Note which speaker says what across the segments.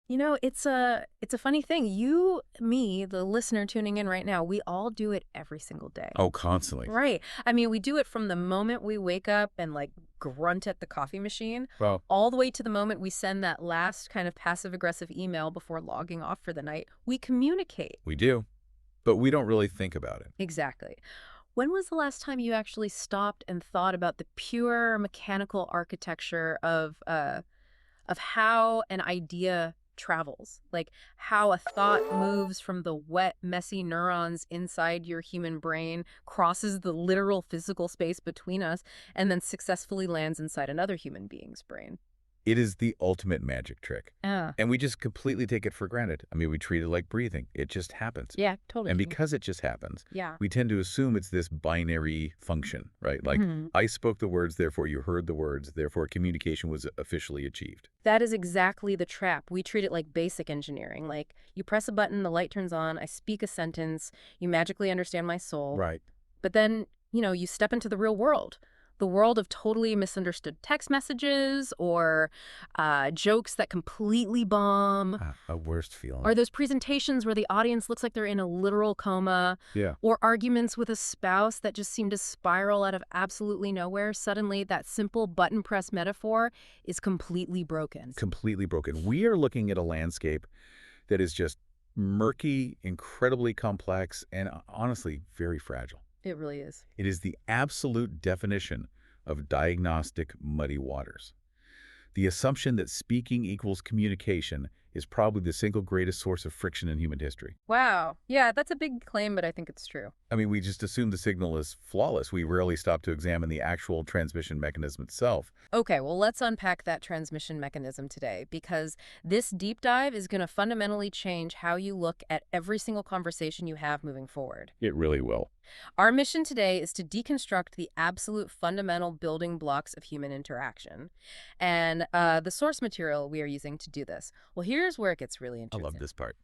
Speaker 1: It's a funny thing. You, me, the listener tuning in right now, we all do it every single day.
Speaker 2: Oh, constantly.
Speaker 1: Right. I mean, we do it from the moment we wake up and like grunt at the coffee machine,
Speaker 2: Well,
Speaker 1: all the way to the moment we send that last kind of passive-aggressive email before logging off for the night. We communicate.
Speaker 2: we do, but we don't really think about it.
Speaker 1: Exactly. When was the last time you actually stopped and thought about the pure mechanical architecture of how an idea travels, like how a thought moves from the wet, messy neurons inside your human brain, crosses the literal physical space between us, and then successfully lands inside another human being's brain?
Speaker 2: It is the ultimate magic trick.
Speaker 1: Ah,
Speaker 2: And we just completely take it for granted. I mean, we treat it like breathing. It just happens.
Speaker 1: yeah, totally.
Speaker 2: And because it just happens,
Speaker 1: Yeah.
Speaker 2: we tend to assume it's this binary function, right? Like, I spoke the words, therefore you heard the words, therefore communication was officially achieved.
Speaker 1: That is exactly the trap. We treat it like basic engineering. Like, you press a button, the light turns on, I speak a sentence, you magically understand my soul.
Speaker 2: Right.
Speaker 1: But then, you step into the real world. The world of totally misunderstood text messages or jokes that completely bomb,
Speaker 2: A worst feeling.
Speaker 1: or those presentations where the audience looks like they're in a literal coma,
Speaker 2: Yeah.
Speaker 1: or arguments with a spouse that just seem to spiral out of absolutely nowhere. Suddenly, that simple button press metaphor is completely broken.
Speaker 2: Completely broken. We are looking at a landscape that is just murky, incredibly complex, and honestly, very fragile.
Speaker 1: It really is.
Speaker 2: It is the absolute definition of diagnostic muddy waters. The assumption that speaking equals communication is probably the single greatest source of friction in human history.
Speaker 1: Wow. Yeah, that's a big claim, but I think it's true.
Speaker 2: I mean, we just assume the signal is flawless. We rarely stop to examine the actual transmission mechanism itself.
Speaker 1: Okay, well, let's unpack that transmission mechanism today because this deep dive is going to fundamentally change how you look at every single conversation you have moving forward.
Speaker 2: It really will.
Speaker 1: Our mission today is to deconstruct the absolute fundamental building blocks of human interaction and the source material we are using to do this. Well, here's where it gets really
Speaker 2: I
Speaker 1: interesting.
Speaker 2: love this part.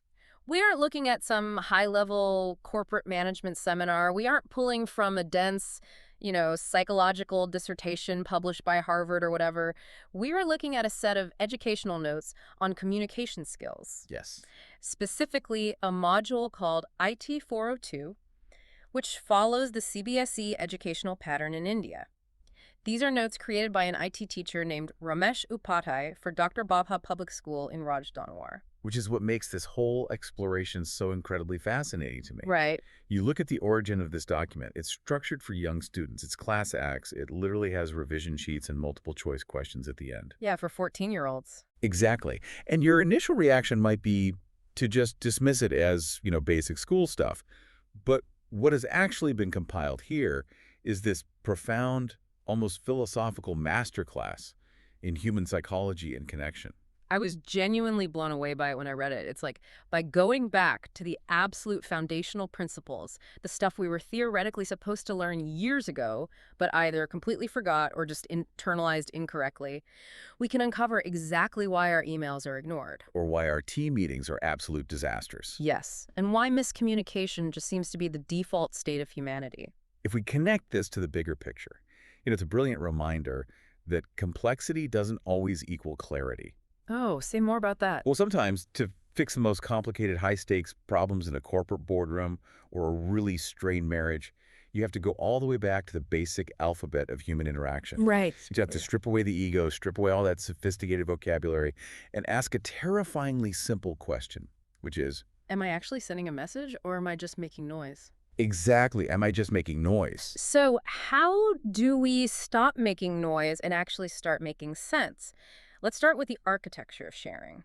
Speaker 1: We aren't looking at some high-level corporate management seminar. We aren't pulling from a dense, psychological dissertation published by Harvard or whatever. We are looking at a set of educational notes on communication skills,
Speaker 2: Yes.
Speaker 1: specifically a module called IT 402, which follows the CBSE educational pattern in India. These are notes created by an IT teacher named Ramesh Upadhyay for Dr. Bhabha Public School in Rajdanwar.
Speaker 2: Which is what makes this whole exploration so incredibly fascinating to me.
Speaker 1: Right.
Speaker 2: You look at the origin of this document. It's structured for young students. It's class acts. It literally has revision sheets and multiple choice questions at the end.
Speaker 1: Yeah, for 14-year-olds.
Speaker 2: Exactly. And your initial reaction might be to just dismiss it as, basic school stuff. But what has actually been compiled here is this profound, almost philosophical masterclass in human psychology and connection.
Speaker 1: I was genuinely blown away by it when I read it. It's like, by going back to the absolute foundational principles, the stuff we were theoretically supposed to learn years ago, but either completely forgot or just internalized incorrectly, we can uncover exactly why our emails are ignored.
Speaker 2: Or why our team meetings are absolute disasters.
Speaker 1: Yes, and why miscommunication just seems to be the default state of humanity.
Speaker 2: If we connect this to the bigger picture, it's a brilliant reminder that complexity doesn't always equal clarity.
Speaker 1: Oh, say more about that.
Speaker 2: Well, sometimes to fix the most complicated high-stakes problems in a corporate boardroom or a really strained marriage, you have to go all the way back to the basic alphabet of human interaction.
Speaker 1: Right.
Speaker 2: You have to strip away the ego, strip away all that sophisticated vocabulary, and ask a terrifyingly simple question, which is,
Speaker 1: Am I actually sending a message or am I just making noise?
Speaker 2: exactly, am I just making noise?
Speaker 1: So how do we stop making noise and actually start making sense? Let's start with the architecture of sharing.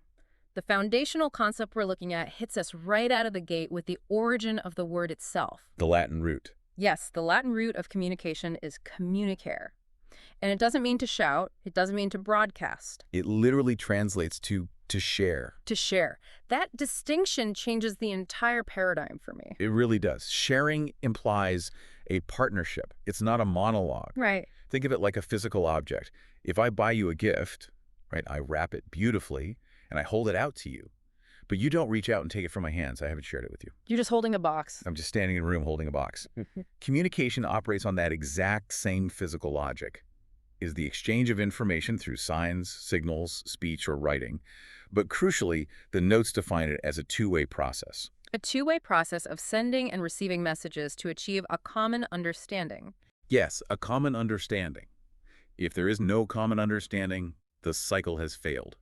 Speaker 1: The foundational concept we're looking at hits us right out of the gate with the origin of the word itself.
Speaker 2: The Latin root.
Speaker 1: Yes, the Latin root of communication is communicare. And it doesn't mean to shout. It doesn't mean to broadcast.
Speaker 2: It literally translates to share.
Speaker 1: To share. That distinction changes the entire paradigm for me.
Speaker 2: It really does. Sharing implies a partnership. It's not a monologue.
Speaker 1: Right.
Speaker 2: Think of it like a physical object. If I buy you a gift, right, I wrap it beautifully and I hold it out to you. But you don't reach out and take it from my hands. I haven't shared it with you.
Speaker 1: You're just holding a box.
Speaker 2: I'm just standing in a room holding a box. Communication operates on that exact same physical logic. is the exchange of information through signs, signals, speech, or writing. But crucially, the notes define it as a two-way process.
Speaker 1: A two-way process of sending and receiving messages to achieve a common understanding.
Speaker 2: Yes, a common understanding. If there is no common understanding, the cycle has failed.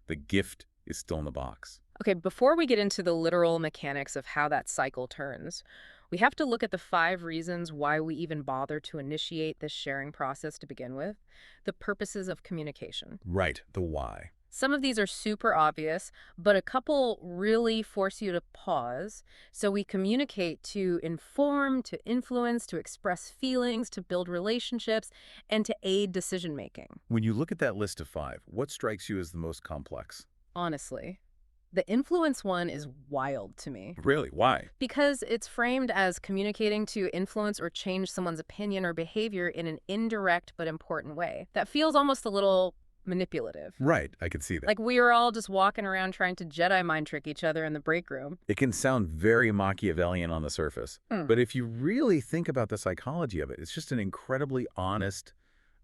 Speaker 2: The gift is still in the box.
Speaker 1: Okay, before we get into the literal mechanics of how that cycle turns, we have to look at the 5 reasons why we even bother to initiate this sharing process to begin with. The purposes of communication.
Speaker 2: Right, the why.
Speaker 1: Some of these are super obvious, but a couple really force you to pause. So we communicate to inform, to influence, to express feelings, to build relationships, and to aid decision making.
Speaker 2: When you look at that list of 5, what strikes you as the most complex?
Speaker 1: Honestly, the influence one is wild to me.
Speaker 2: Really? Why?
Speaker 1: Because it's framed as communicating to influence or change someone's opinion or behavior in an indirect but important way. That feels almost a little manipulative.
Speaker 2: Right, I could see that.
Speaker 1: Like we were all just walking around trying to Jedi mind trick each other in the break room.
Speaker 2: It can sound very Machiavellian on the surface, but if you really think about the psychology of it, it's just an incredibly honest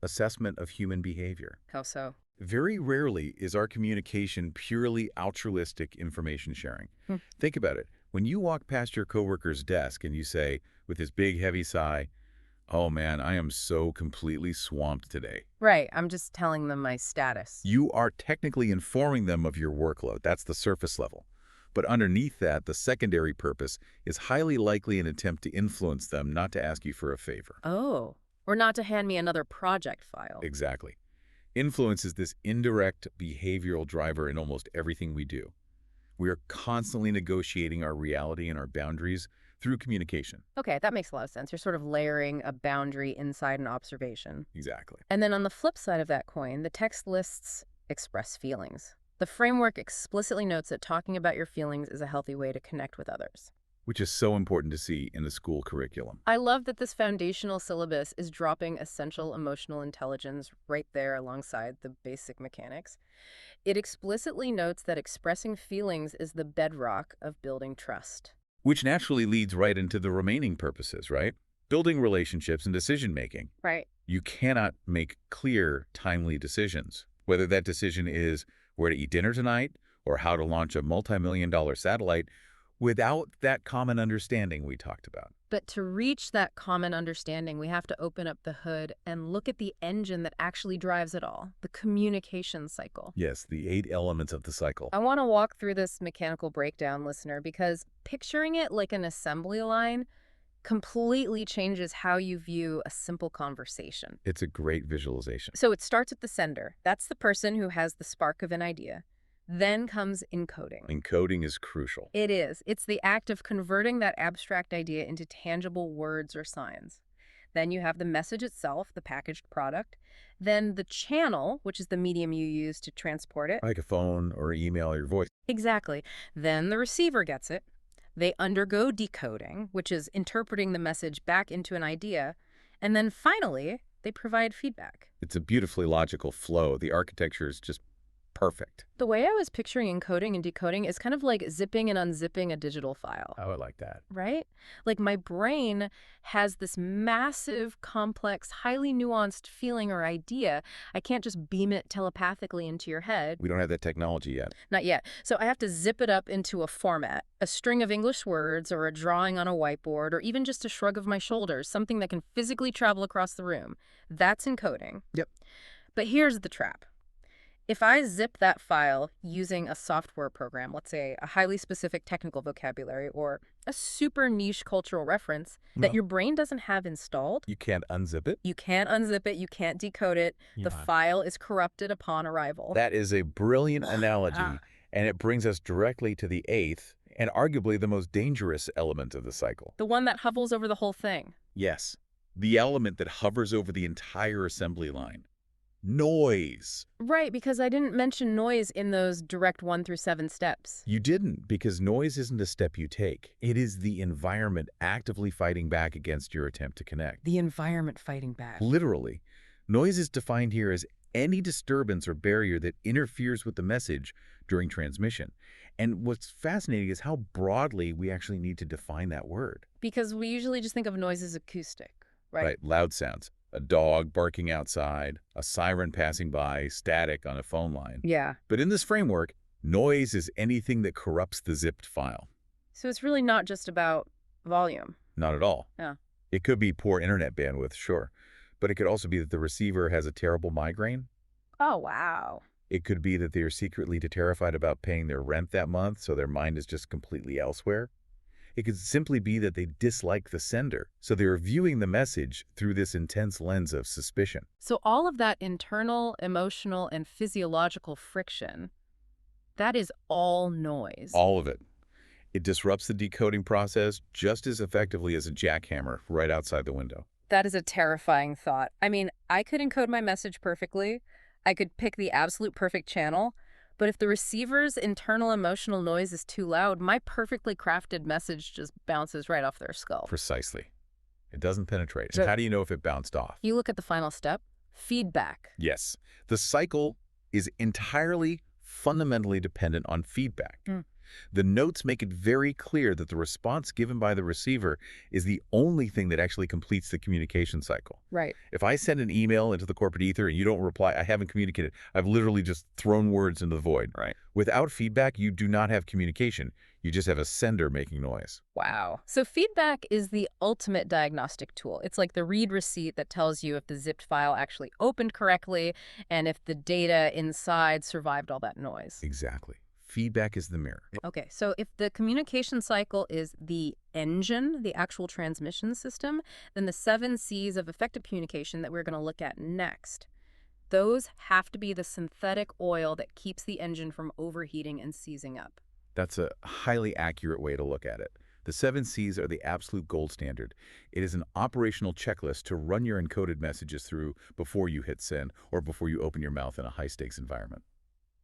Speaker 2: assessment of human behavior.
Speaker 1: How so?
Speaker 2: Very rarely is our communication purely altruistic information sharing. Think about it. When you walk past your coworker's desk and you say, with this big heavy sigh, "Oh man, I am so completely swamped today."
Speaker 1: Right, I'm just telling them my status.
Speaker 2: You are technically informing them of your workload. That's the surface level. But underneath that, the secondary purpose is highly likely an attempt to influence them, not to ask you for a favor.
Speaker 1: Oh, or not to hand me another project file.
Speaker 2: Exactly. Influence is this indirect behavioral driver in almost everything we do. We are constantly negotiating our reality and our boundaries through communication.
Speaker 1: Okay, that makes a lot of sense. You're sort of layering a boundary inside an observation.
Speaker 2: Exactly.
Speaker 1: And then on the flip side of that coin, the text lists express feelings. The framework explicitly notes that talking about your feelings is a healthy way to connect with others.
Speaker 2: Which is so important to see in the school curriculum.
Speaker 1: I love that this foundational syllabus is dropping essential emotional intelligence right there alongside the basic mechanics. It explicitly notes that expressing feelings is the bedrock of building trust.
Speaker 2: Which naturally leads right into the remaining purposes, right? Building relationships and decision-making.
Speaker 1: Right.
Speaker 2: You cannot make clear, timely decisions. Whether that decision is where to eat dinner tonight or how to launch a multi-million-dollar satellite, without that common understanding we talked about.
Speaker 1: But to reach that common understanding, we have to open up the hood and look at the engine that actually drives it all, the communication cycle.
Speaker 2: Yes, the 8 elements of the cycle.
Speaker 1: I want to walk through this mechanical breakdown, listener, because picturing it like an assembly line completely changes how you view a simple conversation.
Speaker 2: It's a great visualization.
Speaker 1: So it starts at the sender. That's the person who has the spark of an idea. Then comes encoding.
Speaker 2: Encoding is crucial.
Speaker 1: It is. It's the act of converting that abstract idea into tangible words or signs. Then you have the message itself, the packaged product. Then the channel, which is the medium you use to transport it.
Speaker 2: Like a phone or email or your voice.
Speaker 1: Exactly. Then the receiver gets it. They undergo decoding, which is interpreting the message back into an idea. And then finally, they provide feedback.
Speaker 2: It's a beautifully logical flow. The architecture is just perfect.
Speaker 1: The way I was picturing encoding and decoding is kind of like zipping and unzipping a digital file.
Speaker 2: I would like that.
Speaker 1: Right? Like my brain has this massive, complex, highly nuanced feeling or idea. I can't just beam it telepathically into your head.
Speaker 2: We don't have that technology yet.
Speaker 1: Not yet. So I have to zip it up into a format, a string of English words or a drawing on a whiteboard or even just a shrug of my shoulders, something that can physically travel across the room. That's encoding.
Speaker 2: Yep.
Speaker 1: But here's the trap. If I zip that file using a software program, let's say a highly specific technical vocabulary or a super niche cultural reference that your brain doesn't have installed,
Speaker 2: You can't unzip it?
Speaker 1: you can't unzip it, you can't decode it. The file is corrupted upon arrival.
Speaker 2: That is a brilliant analogy, and it brings us directly to the 8th and arguably the most dangerous element of the cycle.
Speaker 1: The one that hovels over the whole thing.
Speaker 2: Yes, the element that hovers over the entire assembly line. Noise.
Speaker 1: Right, because I didn't mention noise in those direct 1 through 7 steps.
Speaker 2: You didn't, because noise isn't a step you take. It is the environment actively fighting back against your attempt to connect.
Speaker 1: The environment fighting back.
Speaker 2: Literally. Noise is defined here as any disturbance or barrier that interferes with the message during transmission. And what's fascinating is how broadly we actually need to define that word.
Speaker 1: Because we usually just think of noise as acoustic, right?
Speaker 2: Loud sounds. A dog barking outside, a siren passing by, static on a phone line.
Speaker 1: Yeah.
Speaker 2: But in this framework, noise is anything that corrupts the zipped file.
Speaker 1: So it's really not just about volume.
Speaker 2: Not at all.
Speaker 1: Yeah.
Speaker 2: It could be poor internet bandwidth, sure. But it could also be that the receiver has a terrible migraine.
Speaker 1: Oh, wow.
Speaker 2: It could be that they are secretly terrified about paying their rent that month, so their mind is just completely elsewhere. It could simply be that they dislike the sender, so they're viewing the message through this intense lens of suspicion.
Speaker 1: So all of that internal, emotional, and physiological friction, that is all noise.
Speaker 2: All of it. It disrupts the decoding process just as effectively as a jackhammer right outside the window.
Speaker 1: That is a terrifying thought. I mean, I could encode my message perfectly. I could pick the absolute perfect channel. But if the receiver's internal emotional noise is too loud, my perfectly crafted message just bounces right off their skull.
Speaker 2: Precisely. It doesn't penetrate.
Speaker 1: So-
Speaker 2: And how do you know if it bounced off?
Speaker 1: You look at the final step, feedback.
Speaker 2: Yes. The cycle is entirely fundamentally dependent on feedback.
Speaker 1: Mm.
Speaker 2: The notes make it very clear that the response given by the receiver is the only thing that actually completes the communication cycle.
Speaker 1: Right.
Speaker 2: If I send an email into the corporate ether and you don't reply, I haven't communicated. I've literally just thrown words into the void.
Speaker 1: Right.
Speaker 2: Without feedback, you do not have communication. You just have a sender making noise.
Speaker 1: Wow. So feedback is the ultimate diagnostic tool. It's like the read receipt that tells you if the zipped file actually opened correctly and if the data inside survived all that noise.
Speaker 2: Exactly. Feedback is the mirror.
Speaker 1: Okay, so if the communication cycle is the engine, the actual transmission system, then the 7 C's of effective communication that we're going to look at next, those have to be the synthetic oil that keeps the engine from overheating and seizing up.
Speaker 2: That's a highly accurate way to look at it. The 7 C's are the absolute gold standard. It is an operational checklist to run your encoded messages through before you hit send or before you open your mouth in a high-stakes environment.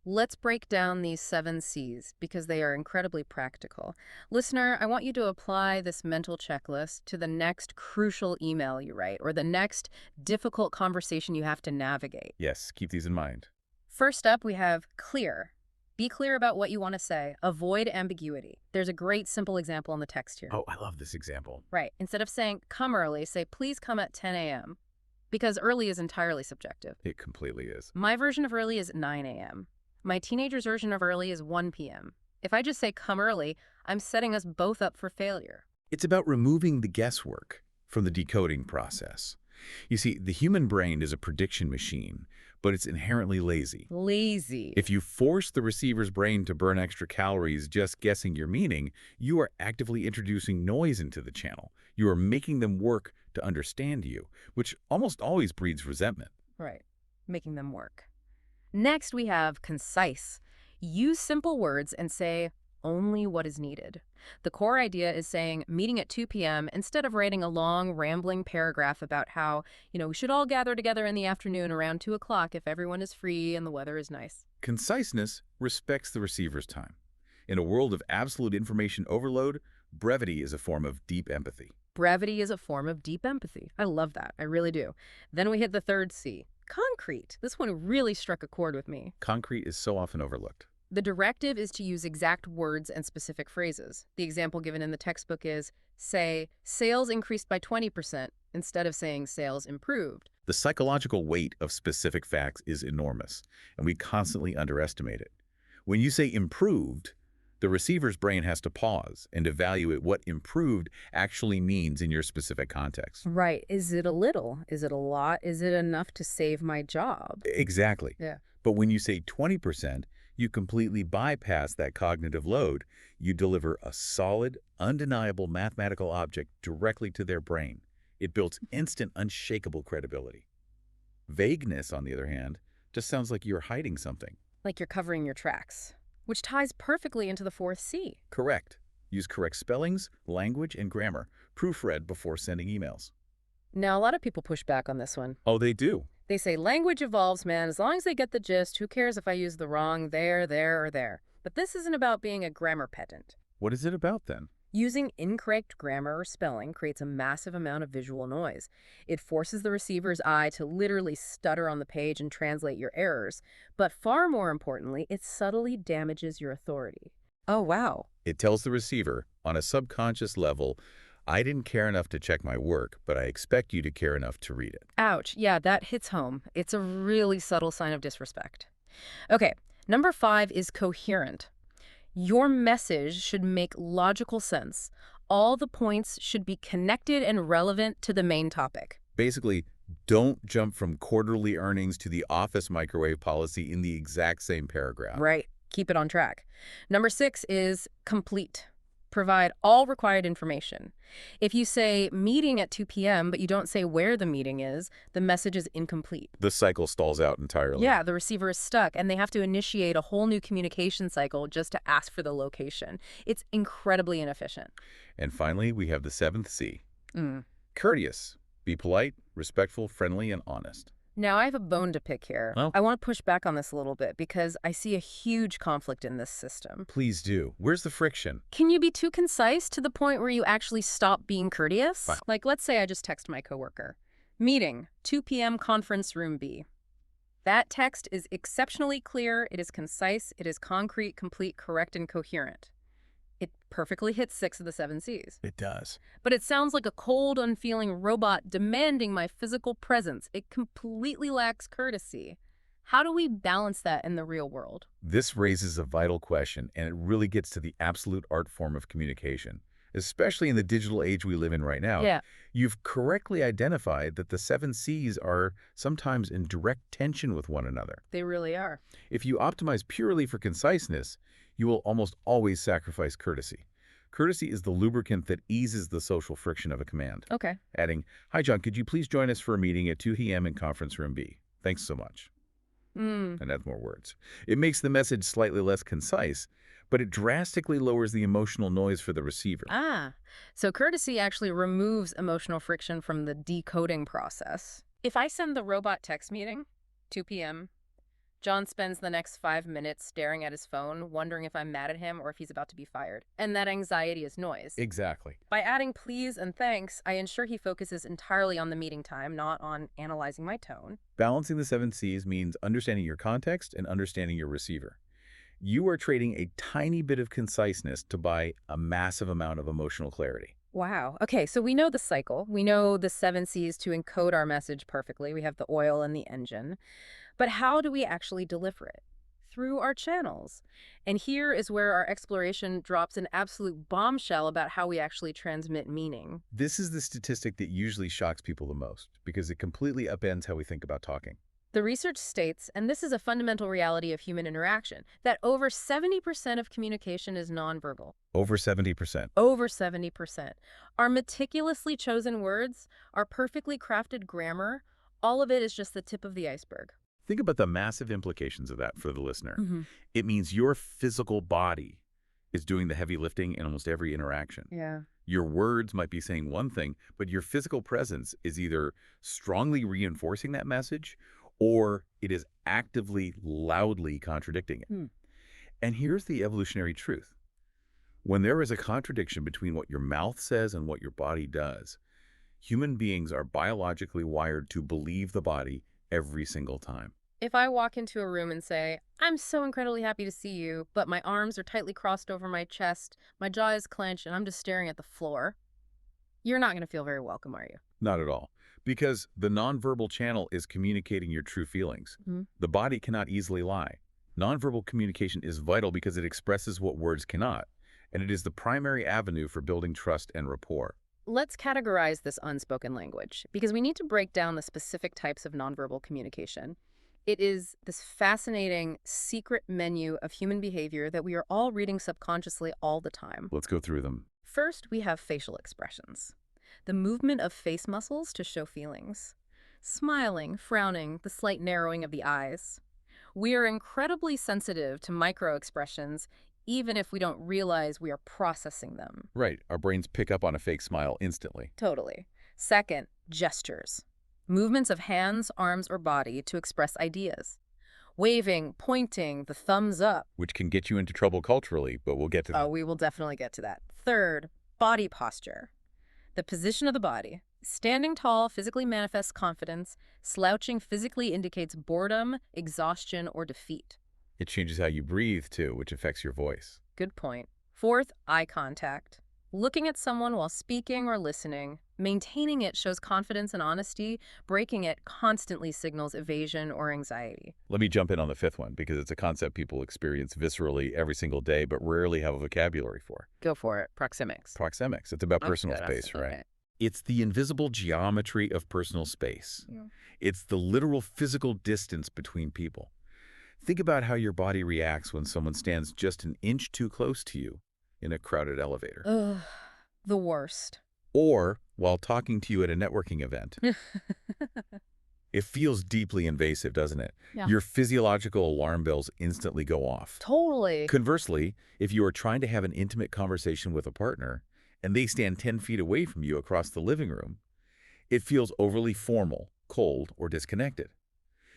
Speaker 1: Let's break down these 7 C's because they are incredibly practical. Listener, I want you to apply this mental checklist to the next crucial email you write or the next difficult conversation you have to navigate.
Speaker 2: Yes, keep these in mind.
Speaker 1: First up, we have clear. Be clear about what you want to say. Avoid ambiguity. There's a great simple example in the text here.
Speaker 2: Oh, I love this example.
Speaker 1: Right. Instead of saying come early, say please come at 10 a.m. because early is entirely subjective.
Speaker 2: It completely is.
Speaker 1: My version of early is 9 a.m. My teenager's version of early is 1 p.m. If I just say come early, I'm setting us both up for failure.
Speaker 2: It's about removing the guesswork from the decoding process. You see, the human brain is a prediction machine, but it's inherently lazy.
Speaker 1: Lazy.
Speaker 2: If you force the receiver's brain to burn extra calories just guessing your meaning, you are actively introducing noise into the channel. You are making them work to understand you, which almost always breeds resentment.
Speaker 1: Right. Making them work. Next, we have concise. Use simple words and say only what is needed. The core idea is saying meeting at 2 p.m. instead of writing a long, rambling paragraph about how, we should all gather together in the afternoon around 2 o'clock if everyone is free and the weather is nice.
Speaker 2: Conciseness respects the receiver's time. In a world of absolute information overload, brevity is a form of deep empathy.
Speaker 1: Brevity is a form of deep empathy. I love that. I really do. Then we hit the third C. Concrete. This one really struck a chord with me.
Speaker 2: Concrete is so often overlooked.
Speaker 1: The directive is to use exact words and specific phrases. The example given in the textbook is, say, sales increased by 20% instead of saying sales improved.
Speaker 2: The psychological weight of specific facts is enormous, and we constantly underestimate it. When you say improved, the receiver's brain has to pause and evaluate what improved actually means in your specific context.
Speaker 1: Right. Is it a little? Is it a lot? Is it enough to save my job?
Speaker 2: Exactly.
Speaker 1: Yeah.
Speaker 2: But when you say 20%, you completely bypass that cognitive load. You deliver a solid, undeniable mathematical object directly to their brain. It builds instant, unshakable credibility. Vagueness, on the other hand, just sounds like you're hiding something.
Speaker 1: Like you're covering your tracks, which ties perfectly into the fourth C.
Speaker 2: Correct. Use correct spellings, language, and grammar. Proofread before sending emails.
Speaker 1: Now, a lot of people push back on this one.
Speaker 2: Oh, they do.
Speaker 1: They say language evolves, man. As long as they get the gist, who cares if I use the wrong there, or there? But this isn't about being a grammar pedant.
Speaker 2: What is it about then?
Speaker 1: Using incorrect grammar or spelling creates a massive amount of visual noise. It forces the receiver's eye to literally stutter on the page and translate your errors. But far more importantly, it subtly damages your authority. Oh, wow.
Speaker 2: It tells the receiver, on a subconscious level, I didn't care enough to check my work, but I expect you to care enough to read it.
Speaker 1: Ouch. Yeah, that hits home. It's a really subtle sign of disrespect. Okay, number 5 is coherent. Your message should make logical sense. All the points should be connected and relevant to the main topic.
Speaker 2: Basically, don't jump from quarterly earnings to the office microwave policy in the exact same paragraph.
Speaker 1: Right. Keep it on track. Number 6 is complete. Provide all required information. If you say meeting at 2 p.m., but you don't say where the meeting is, the message is incomplete.
Speaker 2: The cycle stalls out entirely.
Speaker 1: Yeah, the receiver is stuck, and they have to initiate a whole new communication cycle just to ask for the location. It's incredibly inefficient.
Speaker 2: And finally, we have the seventh C.
Speaker 1: Mm.
Speaker 2: Courteous. Be polite, respectful, friendly, and honest.
Speaker 1: Now, I have a bone to pick here.
Speaker 2: Oh.
Speaker 1: I want to push back on this a little bit because I see a huge conflict in this system.
Speaker 2: Please do. Where's the friction?
Speaker 1: Can you be too concise to the point where you actually stop being courteous?
Speaker 2: Fine.
Speaker 1: Like, let's say I just text my coworker. Meeting, 2 p.m. conference room B. That text is exceptionally clear, it is concise, it is concrete, complete, correct, and coherent. It perfectly hits 6 of the 7 C's.
Speaker 2: It does.
Speaker 1: But it sounds like a cold, unfeeling robot demanding my physical presence. It completely lacks courtesy. How do we balance that in the real world?
Speaker 2: This raises a vital question, and it really gets to the absolute art form of communication, especially in the digital age we live in right now.
Speaker 1: Yeah.
Speaker 2: You've correctly identified that the 7 C's are sometimes in direct tension with one another.
Speaker 1: They really are.
Speaker 2: If you optimize purely for conciseness, you will almost always sacrifice courtesy. Courtesy is the lubricant that eases the social friction of a command.
Speaker 1: Okay.
Speaker 2: Adding, "Hi, John, could you please join us for a meeting at 2 p.m. in conference room B? Thanks so much." And add more words. It makes the message slightly less concise, but it drastically lowers the emotional noise for the receiver.
Speaker 1: So courtesy actually removes emotional friction from the decoding process. If I send the robot text meeting, 2 p.m., John spends the next 5 minutes staring at his phone, wondering if I'm mad at him or if he's about to be fired. And that anxiety is noise.
Speaker 2: Exactly.
Speaker 1: By adding please and thanks, I ensure he focuses entirely on the meeting time, not on analyzing my tone.
Speaker 2: Balancing the 7 C's means understanding your context and understanding your receiver. You are trading a tiny bit of conciseness to buy a massive amount of emotional clarity.
Speaker 1: Wow. Okay, so we know the cycle. We know the 7 C's to encode our message perfectly. We have the oil and the engine. But how do we actually deliver it? Through our channels. And here is where our exploration drops an absolute bombshell about how we actually transmit meaning.
Speaker 2: This is the statistic that usually shocks people the most because it completely upends how we think about talking.
Speaker 1: The research states, and this is a fundamental reality of human interaction, that over 70% of communication is nonverbal.
Speaker 2: Over 70%.
Speaker 1: Over 70%. Our meticulously chosen words, our perfectly crafted grammar, all of it is just the tip of the iceberg.
Speaker 2: Think about the massive implications of that for the listener.
Speaker 1: Mm-hmm.
Speaker 2: It means your physical body is doing the heavy lifting in almost every interaction.
Speaker 1: Yeah.
Speaker 2: Your words might be saying one thing, but your physical presence is either strongly reinforcing that message or it is actively, loudly contradicting it. And here's the evolutionary truth. When there is a contradiction between what your mouth says and what your body does, human beings are biologically wired to believe the body every single time.
Speaker 1: If I walk into a room and say, I'm so incredibly happy to see you, but my arms are tightly crossed over my chest, my jaw is clenched, and I'm just staring at the floor, you're not going to feel very welcome, are you?
Speaker 2: Not at all. Because the nonverbal channel is communicating your true feelings. The body cannot easily lie. Nonverbal communication is vital because it expresses what words cannot, and it is the primary avenue for building trust and rapport.
Speaker 1: Let's categorize this unspoken language, because we need to break down the specific types of nonverbal communication. It is this fascinating secret menu of human behavior that we are all reading subconsciously all the time.
Speaker 2: Let's go through them.
Speaker 1: First, we have facial expressions. The movement of face muscles to show feelings. Smiling, frowning, the slight narrowing of the eyes. We are incredibly sensitive to micro-expressions, even if we don't realize we are processing them.
Speaker 2: Right. Our brains pick up on a fake smile instantly.
Speaker 1: Totally. Second, gestures. Movements of hands, arms, or body to express ideas. Waving, pointing, the thumbs up.
Speaker 2: Which can get you into trouble culturally, but we'll get to that.
Speaker 1: Oh, we will definitely get to that. Third, body posture. The position of the body. Standing tall physically manifests confidence. Slouching physically indicates boredom, exhaustion, or defeat.
Speaker 2: It changes how you breathe, too, which affects your voice.
Speaker 1: Good point. Fourth, eye contact. Looking at someone while speaking or listening, maintaining it shows confidence and honesty, breaking it constantly signals evasion or anxiety.
Speaker 2: Let me jump in on the fifth one because it's a concept people experience viscerally every single day but rarely have a vocabulary for.
Speaker 1: Go for it. Proxemics.
Speaker 2: Proxemics. It's about
Speaker 1: Okay,
Speaker 2: personal
Speaker 1: that's
Speaker 2: space, right?
Speaker 1: okay.
Speaker 2: It's the invisible geometry of personal space.
Speaker 1: Yeah.
Speaker 2: It's the literal physical distance between people. Think about how your body reacts when someone stands just an inch too close to you in a crowded elevator.
Speaker 1: Ugh, the worst.
Speaker 2: Or while talking to you at a networking event. It feels deeply invasive, doesn't it?
Speaker 1: Yeah.
Speaker 2: Your physiological alarm bells instantly go off.
Speaker 1: Totally.
Speaker 2: Conversely, if you are trying to have an intimate conversation with a partner and they stand 10 feet away from you across the living room, it feels overly formal, cold, or disconnected.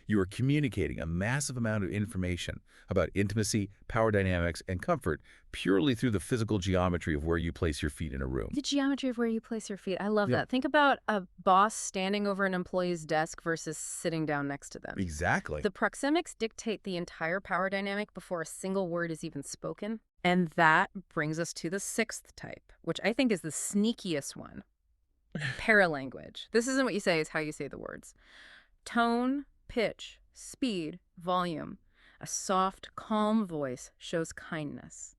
Speaker 2: You are communicating a massive amount of information about intimacy, power dynamics, and comfort purely through the physical geometry of where you place your feet in a room.
Speaker 1: The geometry of where you place your feet. I love
Speaker 2: Yeah.
Speaker 1: that. Think about a boss standing over an employee's desk versus sitting down next to them.
Speaker 2: Exactly.
Speaker 1: The proxemics dictate the entire power dynamic before a single word is even spoken. And that brings us to the sixth type, which I think is the sneakiest one. Paralanguage. This isn't what you say, it's how you say the words. Tone, pitch, speed, volume. A soft, calm voice shows kindness.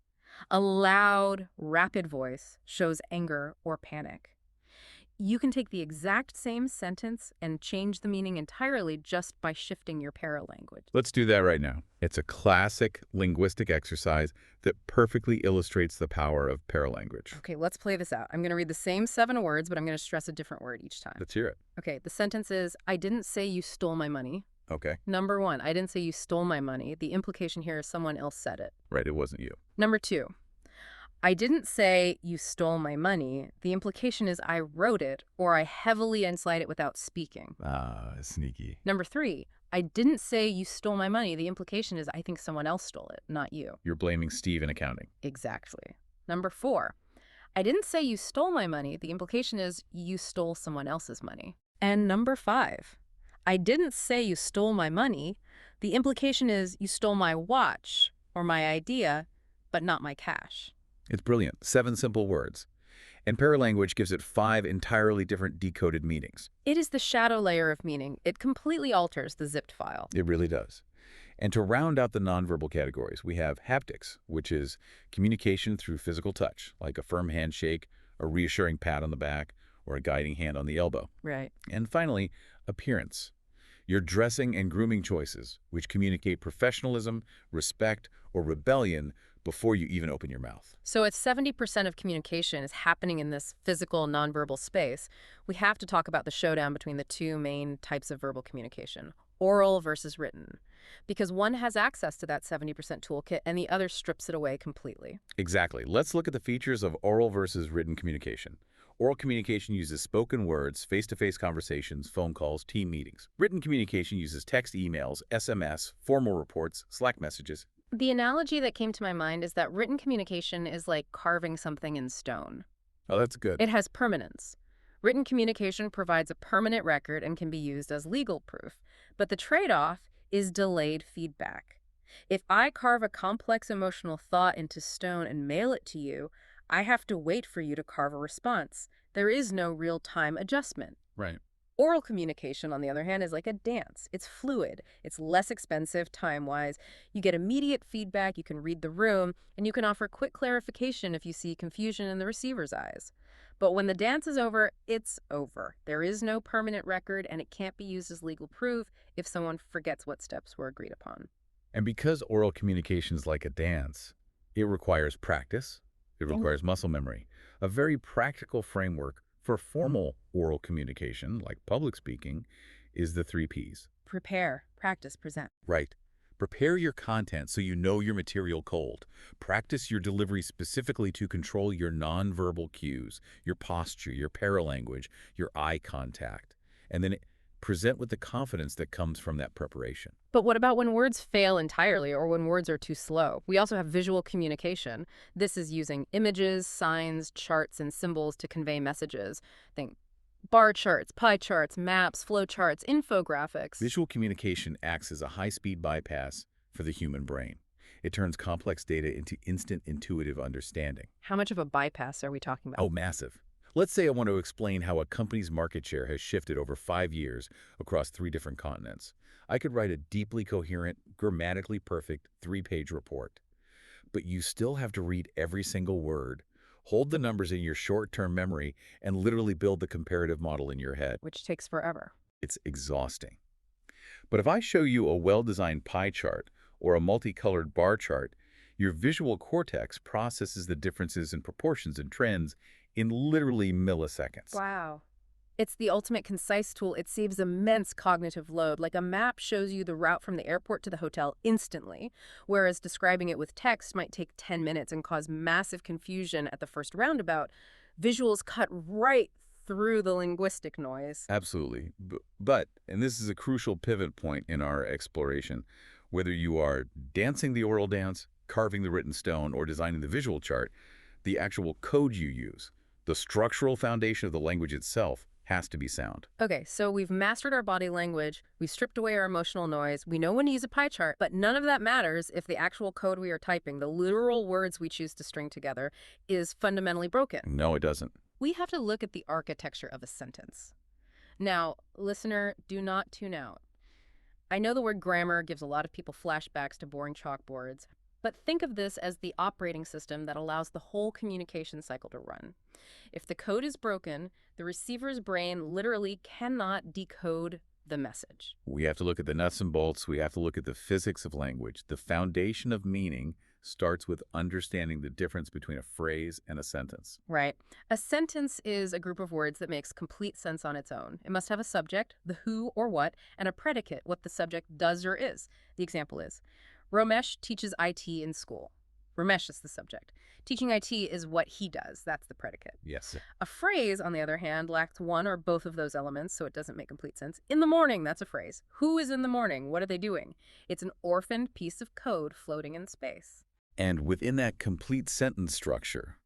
Speaker 1: A loud, rapid voice shows anger or panic. You can take the exact same sentence and change the meaning entirely just by shifting your paralanguage.
Speaker 2: Let's do that right now. It's a classic linguistic exercise that perfectly illustrates the power of paralanguage.
Speaker 1: Okay, let's play this out. I'm going to read the same 7 words, but I'm going to stress a different word each time.
Speaker 2: Let's hear it.
Speaker 1: Okay, the sentence is, I didn't say you stole my money.
Speaker 2: Okay.
Speaker 1: Number 1, I didn't say you stole my money. The implication here is someone else said it.
Speaker 2: Right, it wasn't you.
Speaker 1: Number 2, I didn't say you stole my money. The implication is I wrote it or I heavily inside it without speaking.
Speaker 2: Ah, sneaky.
Speaker 1: Number 3, I didn't say you stole my money. The implication is I think someone else stole it, not you.
Speaker 2: You're blaming Steve in accounting.
Speaker 1: Exactly. Number 4, I didn't say you stole my money. The implication is you stole someone else's money. And number 5, I didn't say you stole my money. The implication is you stole my watch or my idea, but not my cash.
Speaker 2: It's brilliant. 7 simple words. And paralanguage gives it 5 entirely different decoded meanings.
Speaker 1: It is the shadow layer of meaning. It completely alters the zipped file.
Speaker 2: It really does. And to round out the nonverbal categories, we have haptics, which is communication through physical touch, like a firm handshake, a reassuring pat on the back, or a guiding hand on the elbow.
Speaker 1: Right.
Speaker 2: And finally, appearance. Your dressing and grooming choices, which communicate professionalism, respect, or rebellion before you even open your mouth.
Speaker 1: So if 70% of communication is happening in this physical, nonverbal space, we have to talk about the showdown between the 2 main types of verbal communication, oral versus written, because one has access to that 70% toolkit and the other strips it away completely.
Speaker 2: Exactly. Let's look at the features of oral versus written communication. Oral communication uses spoken words, face-to-face conversations, phone calls, team meetings. Written communication uses text, emails, SMS, formal reports, Slack messages.
Speaker 1: The analogy that came to my mind is that written communication is like carving something in stone.
Speaker 2: Oh, that's good.
Speaker 1: It has permanence. Written communication provides a permanent record and can be used as legal proof, but the trade-off is delayed feedback. If I carve a complex emotional thought into stone and mail it to you, I have to wait for you to carve a response. There is no real-time adjustment.
Speaker 2: Right.
Speaker 1: Oral communication, on the other hand, is like a dance. It's fluid. It's less expensive time-wise. You get immediate feedback, you can read the room, and you can offer quick clarification if you see confusion in the receiver's eyes. But when the dance is over, it's over. There is no permanent record, and it can't be used as legal proof if someone forgets what steps were agreed upon.
Speaker 2: And because oral communication is like a dance, it requires practice, it requires muscle memory, a very practical framework for formal oral communication, like public speaking, is the 3 Ps.
Speaker 1: Prepare, practice, present.
Speaker 2: Right. Prepare your content so you know your material cold. Practice your delivery specifically to control your nonverbal cues, your posture, your paralanguage, your eye contact. And then present with the confidence that comes from that preparation.
Speaker 1: But what about when words fail entirely or when words are too slow? We also have visual communication. This is using images, signs, charts, and symbols to convey messages. Think bar charts, pie charts, maps, flow charts, infographics.
Speaker 2: Visual communication acts as a high-speed bypass for the human brain. It turns complex data into instant intuitive understanding.
Speaker 1: How much of a bypass are we talking about?
Speaker 2: Oh, massive. Let's say I want to explain how a company's market share has shifted over 5 years across 3 different continents. I could write a deeply coherent, grammatically perfect 3-page report. But you still have to read every single word, hold the numbers in your short-term memory, and literally build the comparative model in your head.
Speaker 1: Which takes forever.
Speaker 2: It's exhausting. But if I show you a well-designed pie chart or a multicolored bar chart, your visual cortex processes the differences in proportions and trends in literally milliseconds.
Speaker 1: Wow. It's the ultimate concise tool. It saves immense cognitive load. Like a map shows you the route from the airport to the hotel instantly, whereas describing it with text might take 10 minutes and cause massive confusion at the first roundabout. Visuals cut right through the linguistic noise.
Speaker 2: Absolutely. But, and this is a crucial pivot point in our exploration, whether you are dancing the oral dance, carving the written stone, or designing the visual chart, the actual code you use, the structural foundation of the language itself, has to be sound.
Speaker 1: Okay, so we've mastered our body language, we've stripped away our emotional noise, we know when to use a pie chart, but none of that matters if the actual code we are typing, the literal words we choose to string together, is fundamentally broken.
Speaker 2: No, it doesn't.
Speaker 1: We have to look at the architecture of a sentence. Now, listener, do not tune out. I know the word grammar gives a lot of people flashbacks to boring chalkboards, but think of this as the operating system that allows the whole communication cycle to run. If the code is broken, the receiver's brain literally cannot decode the message.
Speaker 2: We have to look at the nuts and bolts. We have to look at the physics of language. The foundation of meaning starts with understanding the difference between a phrase and a sentence.
Speaker 1: Right. A sentence is a group of words that makes complete sense on its own. It must have a subject, the who or what, and a predicate, what the subject does or is. The example is, Romesh teaches IT in school. Ramesh is the subject. Teaching IT is what he does. That's the predicate.
Speaker 2: Yes.
Speaker 1: A phrase, on the other hand, lacks one or both of those elements, so it doesn't make complete sense. In the morning, that's a phrase. Who is in the morning? What are they doing? It's an orphaned piece of code floating in space.
Speaker 2: And within that complete sentence structure,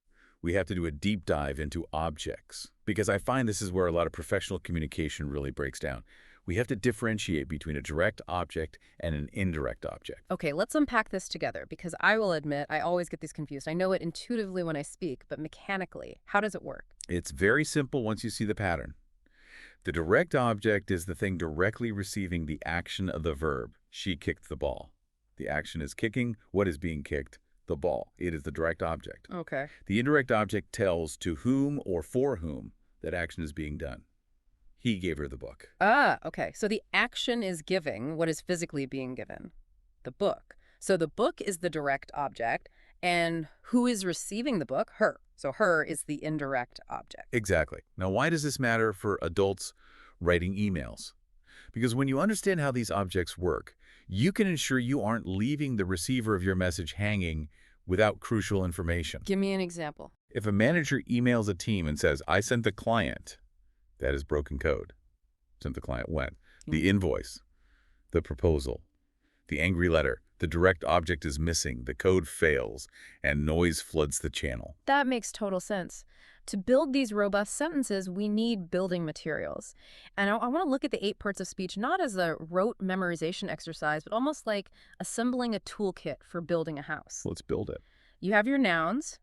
Speaker 2: we have to do a deep dive into objects, because I find this is where a lot of professional communication really breaks down. We have to differentiate between a direct object and an indirect object.
Speaker 1: Okay, let's unpack this together, because I will admit I always get these confused. I know it intuitively when I speak, but mechanically, how does it work?
Speaker 2: It's very simple once you see the pattern. The direct object is the thing directly receiving the action of the verb. She kicked the ball. The action is kicking. What is being kicked? The ball. It is the direct object.
Speaker 1: Okay.
Speaker 2: The indirect object tells to whom or for whom that action is being done. He gave her the book.
Speaker 1: Ah, okay. So the action is giving what is physically being given, the book. So the book is the direct object, and who is receiving the book? Her. So her is the indirect object.
Speaker 2: Exactly. Now, why does this matter for adults writing emails? Because when you understand how these objects work, you can ensure you aren't leaving the receiver of your message hanging without crucial information.
Speaker 1: Give me an example.
Speaker 2: If a manager emails a team and says, I sent the client, that is broken code. Sent the client when? The invoice, the proposal, the angry letter. The direct object is missing, the code fails, and noise floods the channel.
Speaker 1: That makes total sense. To build these robust sentences, we need building materials. And I want to look at the 8 parts of speech not as a rote memorization exercise, but almost like assembling a toolkit for building a house.
Speaker 2: Let's build it.
Speaker 1: You have your nouns,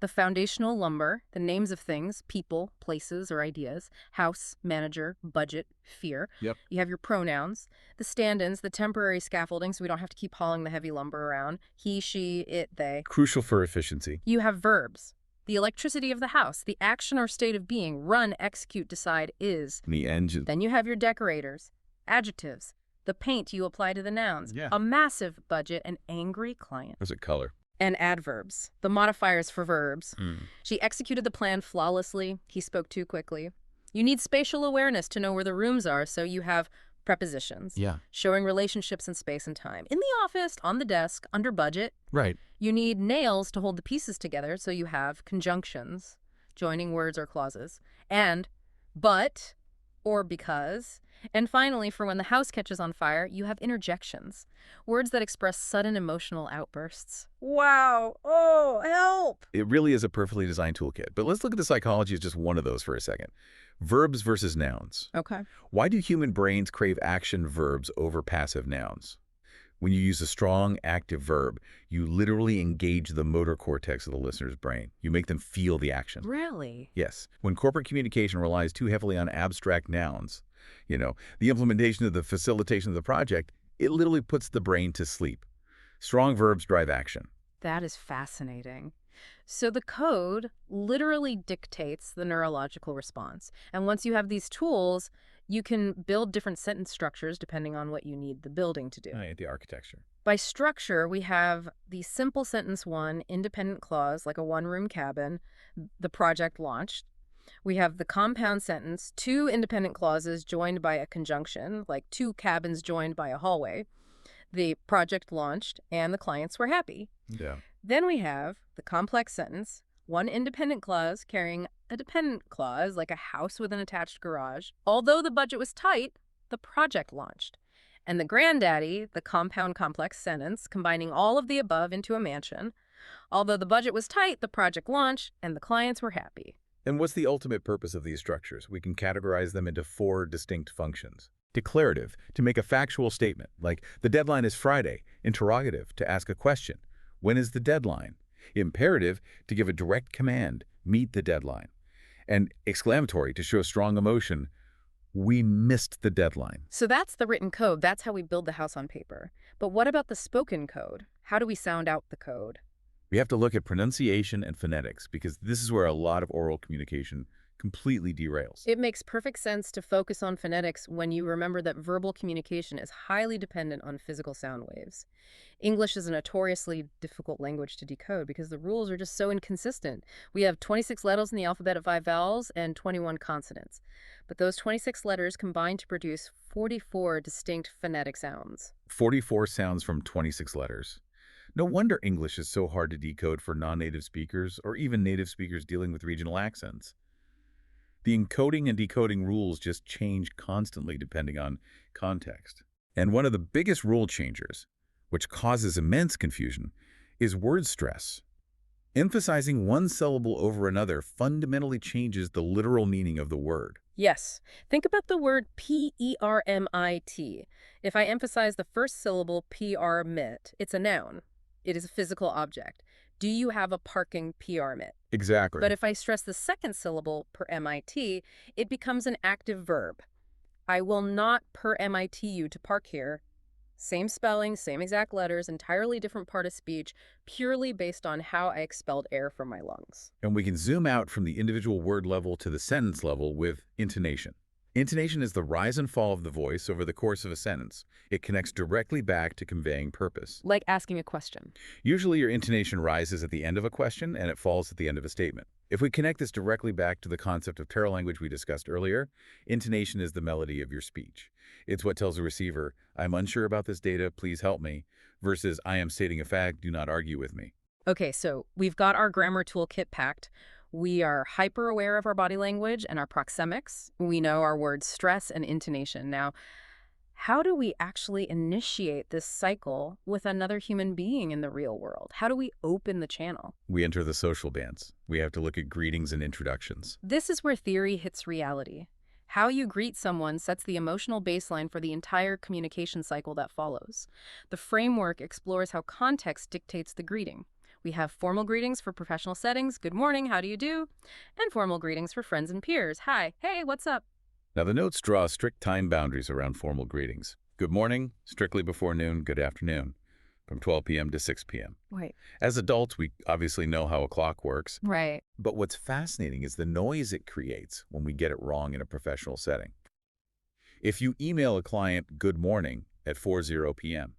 Speaker 1: the foundational lumber, the names of things, people, places, or ideas, house, manager, budget, fear.
Speaker 2: Yep.
Speaker 1: You have your pronouns, the stand-ins, the temporary scaffolding, so we don't have to keep hauling the heavy lumber around, he, she, it, they.
Speaker 2: Crucial for efficiency.
Speaker 1: You have verbs, the electricity of the house, the action or state of being, run, execute, decide, is.
Speaker 2: The engine.
Speaker 1: Then you have your decorators, adjectives, the paint you apply to the nouns,
Speaker 2: Yeah.
Speaker 1: a massive budget, an angry client.
Speaker 2: There's a color.
Speaker 1: And adverbs, the modifiers for verbs.
Speaker 2: Mm.
Speaker 1: She executed the plan flawlessly. He spoke too quickly. You need spatial awareness to know where the rooms are, so you have prepositions.
Speaker 2: Yeah.
Speaker 1: Showing relationships in space and time. In the office, on the desk, under budget.
Speaker 2: Right.
Speaker 1: You need nails to hold the pieces together, so you have conjunctions, joining words or clauses. And but or because. And finally, for when the house catches on fire, you have interjections, words that express sudden emotional outbursts. Wow! Oh, help!
Speaker 2: It really is a perfectly designed toolkit. But let's look at the psychology of just one of those for a second. Verbs versus nouns.
Speaker 1: Okay.
Speaker 2: Why do human brains crave action verbs over passive nouns? When you use a strong, active verb, you literally engage the motor cortex of the listener's brain. You make them feel the action.
Speaker 1: Really?
Speaker 2: Yes. When corporate communication relies too heavily on abstract nouns, the implementation of the facilitation of the project, it literally puts the brain to sleep. Strong verbs drive action.
Speaker 1: That is fascinating. So the code literally dictates the neurological response. And once you have these tools, you can build different sentence structures depending on what you need the building to do.
Speaker 2: Right, the architecture.
Speaker 1: By structure, we have the simple sentence one, independent clause, like a one-room cabin, the project launched. We have the compound sentence, two independent clauses joined by a conjunction, like two cabins joined by a hallway. The project launched, and the clients were happy.
Speaker 2: Yeah.
Speaker 1: Then we have the complex sentence, one independent clause carrying a dependent clause, like a house with an attached garage. Although the budget was tight, the project launched. And the granddaddy, the compound complex sentence, combining all of the above into a mansion. Although the budget was tight, the project launched, and the clients were happy.
Speaker 2: And what's the ultimate purpose of these structures? We can categorize them into 4 distinct functions. Declarative, to make a factual statement, like the deadline is Friday. Interrogative, to ask a question. When is the deadline? Imperative, to give a direct command, meet the deadline. And exclamatory, to show strong emotion, we missed the deadline.
Speaker 1: So that's the written code. That's how we build the house on paper. But what about the spoken code? How do we sound out the code?
Speaker 2: We have to look at pronunciation and phonetics because this is where a lot of oral communication completely derails.
Speaker 1: It makes perfect sense to focus on phonetics when you remember that verbal communication is highly dependent on physical sound waves. English is a notoriously difficult language to decode because the rules are just so inconsistent. We have 26 letters in the alphabet of 5 vowels and 21 consonants. But those 26 letters combine to produce 44 distinct phonetic sounds.
Speaker 2: 44 sounds from 26 letters. No wonder English is so hard to decode for non-native speakers or even native speakers dealing with regional accents. The encoding and decoding rules just change constantly depending on context. And one of the biggest rule changers, which causes immense confusion, is word stress. Emphasizing one syllable over another fundamentally changes the literal meaning of the word.
Speaker 1: Yes. Think about the word permit. If I emphasize the first syllable permit, it's a noun. It is a physical object. Do you have a parking permit?
Speaker 2: Exactly.
Speaker 1: But if I stress the second syllable permit, it becomes an active verb. I will not permit you to park here. Same spelling, same exact letters, entirely different part of speech, purely based on how I expelled air from my lungs.
Speaker 2: And we can zoom out from the individual word level to the sentence level with intonation. Intonation is the rise and fall of the voice over the course of a sentence. It connects directly back to conveying purpose.
Speaker 1: Like asking a question.
Speaker 2: Usually your intonation rises at the end of a question and it falls at the end of a statement. If we connect this directly back to the concept of paralanguage we discussed earlier, intonation is the melody of your speech. It's what tells the receiver, I'm unsure about this data, please help me, versus I am stating a fact, do not argue with me.
Speaker 1: Okay, so we've got our grammar toolkit packed. We are hyper aware of our body language and our proxemics. We know our words stress and intonation. Now, how do we actually initiate this cycle with another human being in the real world? How do we open the channel?
Speaker 2: We enter the social dance. We have to look at greetings and introductions.
Speaker 1: This is where theory hits reality. How you greet someone sets the emotional baseline for the entire communication cycle that follows. The framework explores how context dictates the greeting. We have formal greetings for professional settings, good morning, how do you do? And formal greetings for friends and peers, hi, hey, what's up?
Speaker 2: Now the notes draw strict time boundaries around formal greetings. Good morning, strictly before noon, good afternoon, from 12 p.m. to 6 p.m.
Speaker 1: Right.
Speaker 2: As adults, we obviously know how a clock works.
Speaker 1: Right.
Speaker 2: But what's fascinating is the noise it creates when we get it wrong in a professional setting. If you email a client good morning at 4:00 p.m.,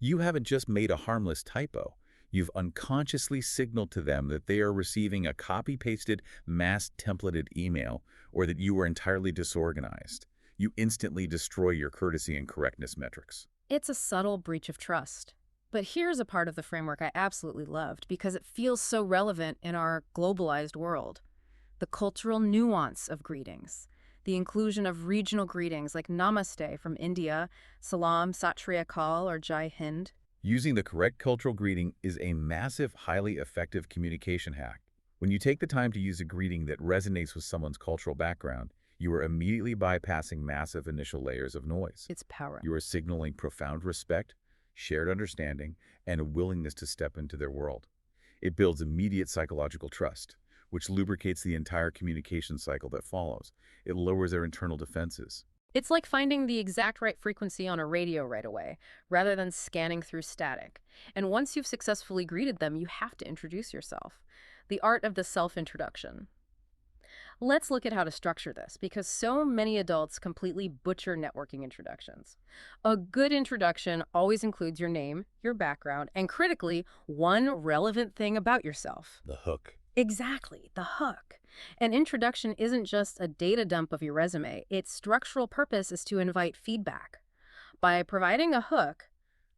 Speaker 2: you haven't just made a harmless typo. You've unconsciously signaled to them that they are receiving a copy-pasted, mass-templated email or that you were entirely disorganized. You instantly destroy your courtesy and correctness metrics.
Speaker 1: It's a subtle breach of trust. But here's a part of the framework I absolutely loved because it feels so relevant in our globalized world. The cultural nuance of greetings. The inclusion of regional greetings like Namaste from India, Salam, Sat Sri Akal, or Jai Hind.
Speaker 2: Using the correct cultural greeting is a massive, highly effective communication hack. When you take the time to use a greeting that resonates with someone's cultural background, you are immediately bypassing massive initial layers of noise.
Speaker 1: It's power.
Speaker 2: You are signaling profound respect, shared understanding, and a willingness to step into their world. It builds immediate psychological trust, which lubricates the entire communication cycle that follows. It lowers their internal defenses.
Speaker 1: It's like finding the exact right frequency on a radio right away, rather than scanning through static. And once you've successfully greeted them, you have to introduce yourself. The art of the self-introduction. Let's look at how to structure this, because so many adults completely butcher networking introductions. A good introduction always includes your name, your background, and critically, one relevant thing about yourself.
Speaker 2: The hook.
Speaker 1: Exactly, the hook. An introduction isn't just a data dump of your resume. Its structural purpose is to invite feedback. By providing a hook,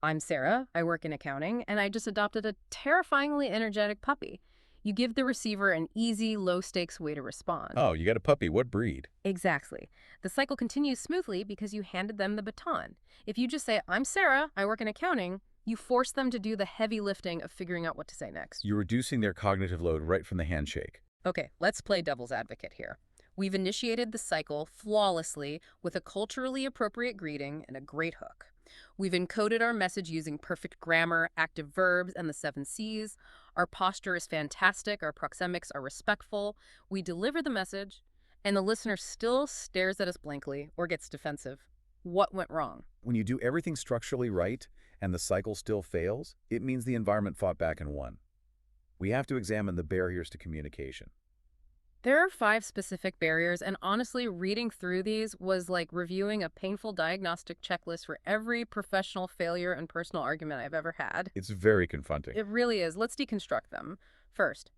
Speaker 1: I'm Sarah, I work in accounting, and I just adopted a terrifyingly energetic puppy. You give the receiver an easy, low-stakes way to respond.
Speaker 2: Oh, you got a puppy. What breed?
Speaker 1: Exactly. The cycle continues smoothly because you handed them the baton. If you just say, I'm Sarah, I work in accounting, you force them to do the heavy lifting of figuring out what to say next.
Speaker 2: You're reducing their cognitive load right from the handshake.
Speaker 1: Okay, let's play devil's advocate here. We've initiated the cycle flawlessly with a culturally appropriate greeting and a great hook. We've encoded our message using perfect grammar, active verbs, and the 7 C's. Our posture is fantastic. Our proxemics are respectful. We deliver the message, and the listener still stares at us blankly or gets defensive. What went wrong?
Speaker 2: When you do everything structurally right and the cycle still fails, it means the environment fought back and won. We have to examine the barriers to communication.
Speaker 1: There are 5 specific barriers, and honestly, reading through these was like reviewing a painful diagnostic checklist for every professional failure and personal argument I've ever had.
Speaker 2: It's very confronting.
Speaker 1: It really is. Let's deconstruct them. First,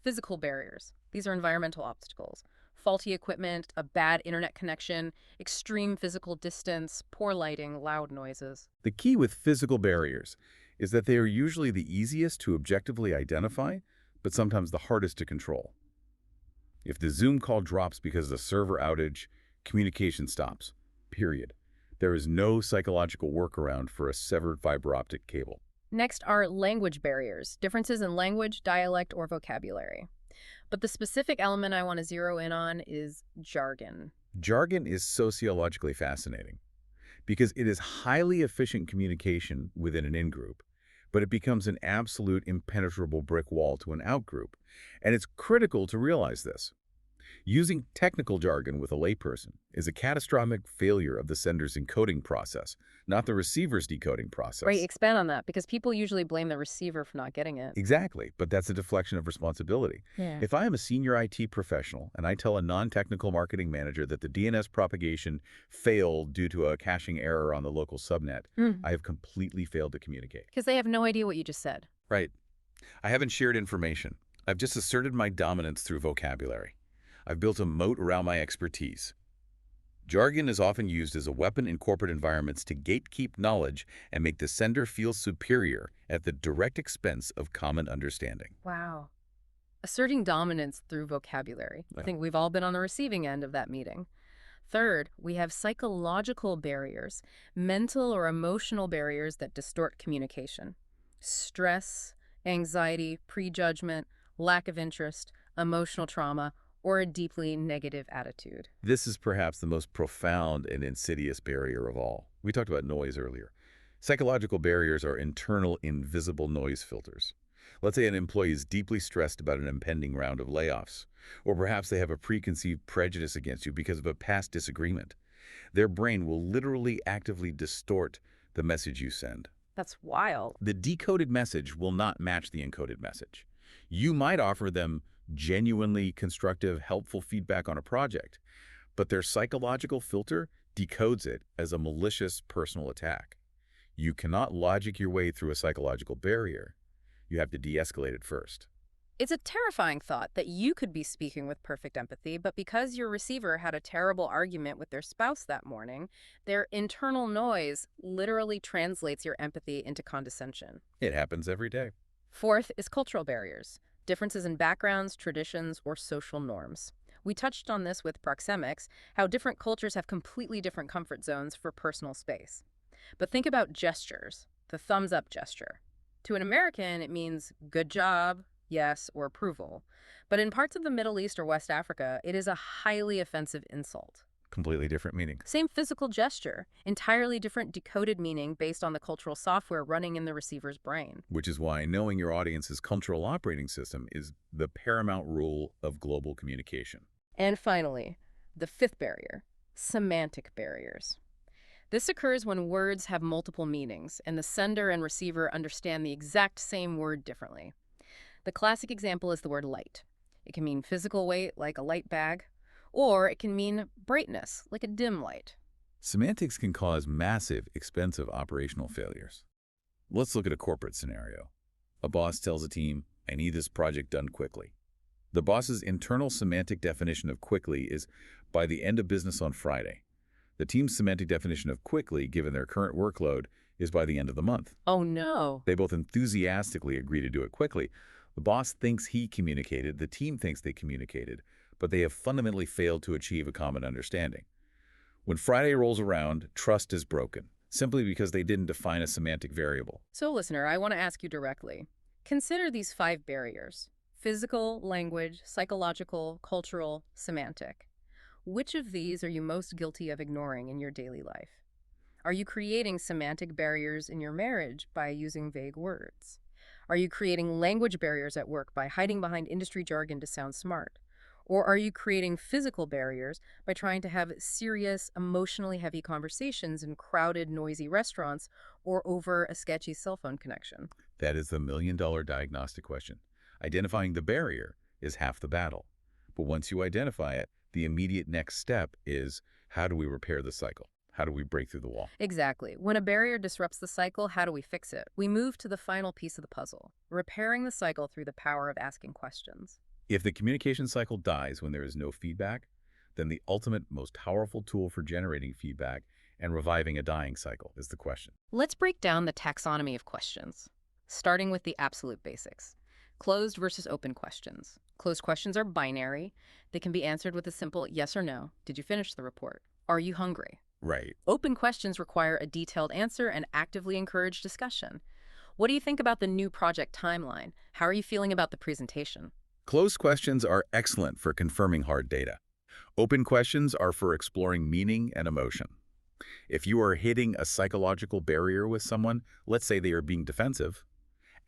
Speaker 1: physical barriers. These are environmental obstacles. Faulty equipment, a bad internet connection, extreme physical distance, poor lighting, loud noises.
Speaker 2: The key with physical barriers is that they are usually the easiest to objectively identify, but sometimes the hardest to control. If the Zoom call drops because of the server outage, communication stops, period. There is no psychological workaround for a severed fiber optic cable.
Speaker 1: Next are language barriers, differences in language, dialect, or vocabulary. But the specific element I want to zero in on is jargon.
Speaker 2: Jargon is sociologically fascinating because it is highly efficient communication within an in-group, but it becomes an absolute impenetrable brick wall to an out-group. And it's critical to realize this. Using technical jargon with a layperson is a catastrophic failure of the sender's encoding process, not the receiver's decoding process.
Speaker 1: Right, expand on that, because people usually blame the receiver for not getting it.
Speaker 2: Exactly, but that's a deflection of responsibility.
Speaker 1: Yeah.
Speaker 2: If I am a senior IT professional and I tell a non-technical marketing manager that the DNS propagation failed due to a caching error on the local subnet, I have completely failed to communicate.
Speaker 1: Because they have no idea what you just said.
Speaker 2: Right. I haven't shared information. I've just asserted my dominance through vocabulary. I've built a moat around my expertise. Jargon is often used as a weapon in corporate environments to gatekeep knowledge and make the sender feel superior at the direct expense of common understanding.
Speaker 1: Wow. Asserting dominance through vocabulary. I think we've all been on the receiving end of that meeting. Third, we have psychological barriers, mental or emotional barriers that distort communication. Stress, anxiety, prejudgment, lack of interest, emotional trauma, or a deeply negative attitude.
Speaker 2: This is perhaps the most profound and insidious barrier of all. We talked about noise earlier. Psychological barriers are internal, invisible noise filters. Let's say an employee is deeply stressed about an impending round of layoffs, or perhaps they have a preconceived prejudice against you because of a past disagreement. Their brain will literally actively distort the message you send.
Speaker 1: That's wild.
Speaker 2: The decoded message will not match the encoded message. You might offer them genuinely constructive, helpful feedback on a project, but their psychological filter decodes it as a malicious personal attack. You cannot logic your way through a psychological barrier. You have to de-escalate it first.
Speaker 1: It's a terrifying thought that you could be speaking with perfect empathy, but because your receiver had a terrible argument with their spouse that morning, their internal noise literally translates your empathy into condescension.
Speaker 2: It happens every day.
Speaker 1: Fourth is cultural barriers. Differences in backgrounds, traditions, or social norms. We touched on this with proxemics, how different cultures have completely different comfort zones for personal space. But think about gestures, the thumbs up gesture. To an American, it means good job, yes, or approval. But in parts of the Middle East or West Africa, it is a highly offensive insult.
Speaker 2: Completely different meaning.
Speaker 1: Same physical gesture, entirely different decoded meaning based on the cultural software running in the receiver's brain.
Speaker 2: Which is why knowing your audience's cultural operating system is the paramount rule of global communication.
Speaker 1: And finally, the fifth barrier, semantic barriers. This occurs when words have multiple meanings and the sender and receiver understand the exact same word differently. The classic example is the word light. It can mean physical weight, like a light bag, or it can mean brightness, like a dim light.
Speaker 2: Semantics can cause massive, expensive operational failures. Let's look at a corporate scenario. A boss tells a team, I need this project done quickly. The boss's internal semantic definition of quickly is by the end of business on Friday. The team's semantic definition of quickly, given their current workload, is by the end of the month.
Speaker 1: Oh no.
Speaker 2: They both enthusiastically agree to do it quickly. The boss thinks he communicated, the team thinks they communicated, but they have fundamentally failed to achieve a common understanding. When Friday rolls around, trust is broken, simply because they didn't define a semantic variable.
Speaker 1: So, listener, I want to ask you directly. Consider these 5 barriers: physical, language, psychological, cultural, semantic. Which of these are you most guilty of ignoring in your daily life? Are you creating semantic barriers in your marriage by using vague words? Are you creating language barriers at work by hiding behind industry jargon to sound smart? Or are you creating physical barriers by trying to have serious, emotionally heavy conversations in crowded, noisy restaurants or over a sketchy cell phone connection?
Speaker 2: That is the million-dollar diagnostic question. Identifying the barrier is half the battle. But once you identify it, the immediate next step is, how do we repair the cycle? How do we break through the wall?
Speaker 1: Exactly. When a barrier disrupts the cycle, how do we fix it? We move to the final piece of the puzzle, repairing the cycle through the power of asking questions.
Speaker 2: If the communication cycle dies when there is no feedback, then the ultimate, most powerful tool for generating feedback and reviving a dying cycle is the question.
Speaker 1: Let's break down the taxonomy of questions, starting with the absolute basics. Closed versus open questions. Closed questions are binary. They can be answered with a simple yes or no. Did you finish the report? Are you hungry?
Speaker 2: Right.
Speaker 1: Open questions require a detailed answer and actively encourage discussion. What do you think about the new project timeline? How are you feeling about the presentation?
Speaker 2: Closed questions are excellent for confirming hard data. Open questions are for exploring meaning and emotion. If you are hitting a psychological barrier with someone, let's say they are being defensive,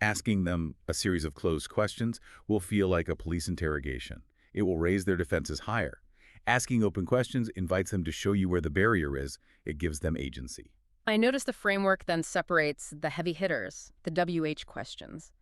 Speaker 2: asking them a series of closed questions will feel like a police interrogation. It will raise their defenses higher. Asking open questions invites them to show you where the barrier is. It gives them agency.
Speaker 1: I notice the framework then separates the heavy hitters, the WH questions.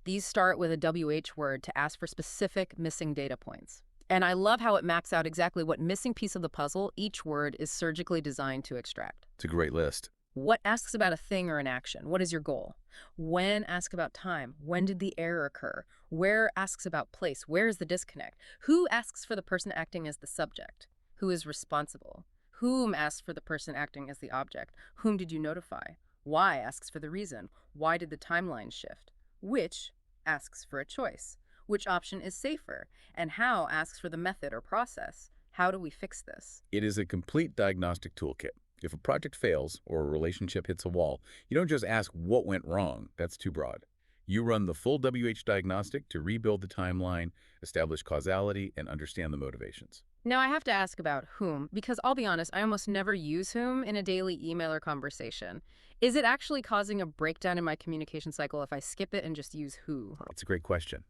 Speaker 1: These start with a WH word to ask for specific missing data points. And I love how it maps out exactly what missing piece of the puzzle each word is surgically designed to extract.
Speaker 2: It's a great list.
Speaker 1: What asks about a thing or an action? What is your goal? When asks about time? When did the error occur? Where asks about place? Where is the disconnect? Who asks for the person acting as the subject? Who is responsible? Whom asks for the person acting as the object? Whom did you notify? Why asks for the reason? Why did the timeline shift? Which asks for a choice? Which option is safer? And how asks for the method or process? How do we fix this?
Speaker 2: It is a complete diagnostic toolkit. If a project fails or a relationship hits a wall, you don't just ask what went wrong. That's too broad. You run the full WH diagnostic to rebuild the timeline, establish causality, and understand the motivations.
Speaker 1: Now I have to ask about whom, because I'll be honest, I almost never use whom in a daily email or conversation. Is it actually causing a breakdown in my communication cycle if I skip it and just use who?
Speaker 2: It's a great question.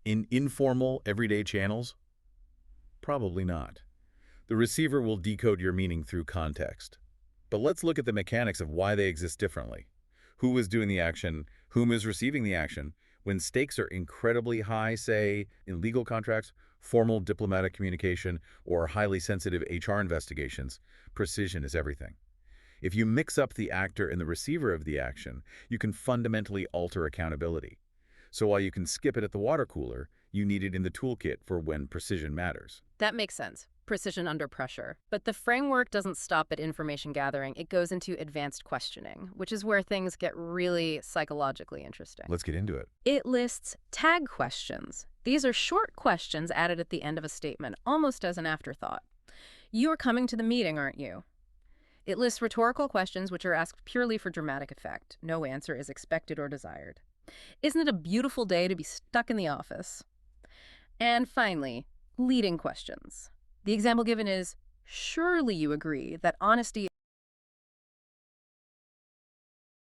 Speaker 2: In informal, everyday channels, probably not. The receiver will decode your meaning through context. But let's look at the mechanics of why they exist differently. Who is doing the action? Whom is receiving the action? When stakes are incredibly high, say, in legal contracts, formal diplomatic communication, or highly sensitive HR investigations, precision is everything. If you mix up the actor and the receiver of the action, you can fundamentally alter accountability. So while you can skip it at the water cooler, you need it in the toolkit for when precision matters.
Speaker 1: That makes sense. Precision under pressure. But the framework doesn't stop at information gathering. It goes into advanced questioning, which is where things get really psychologically interesting.
Speaker 2: Let's get into it.
Speaker 1: It lists tag questions. These are short questions added at the end of a statement, almost as an afterthought. You are coming to the meeting, aren't you? It lists rhetorical questions which are asked purely for dramatic effect. No answer is expected or desired. Isn't it a beautiful day to be stuck in the office? And finally, leading questions. The example given is, Surely you agree that honesty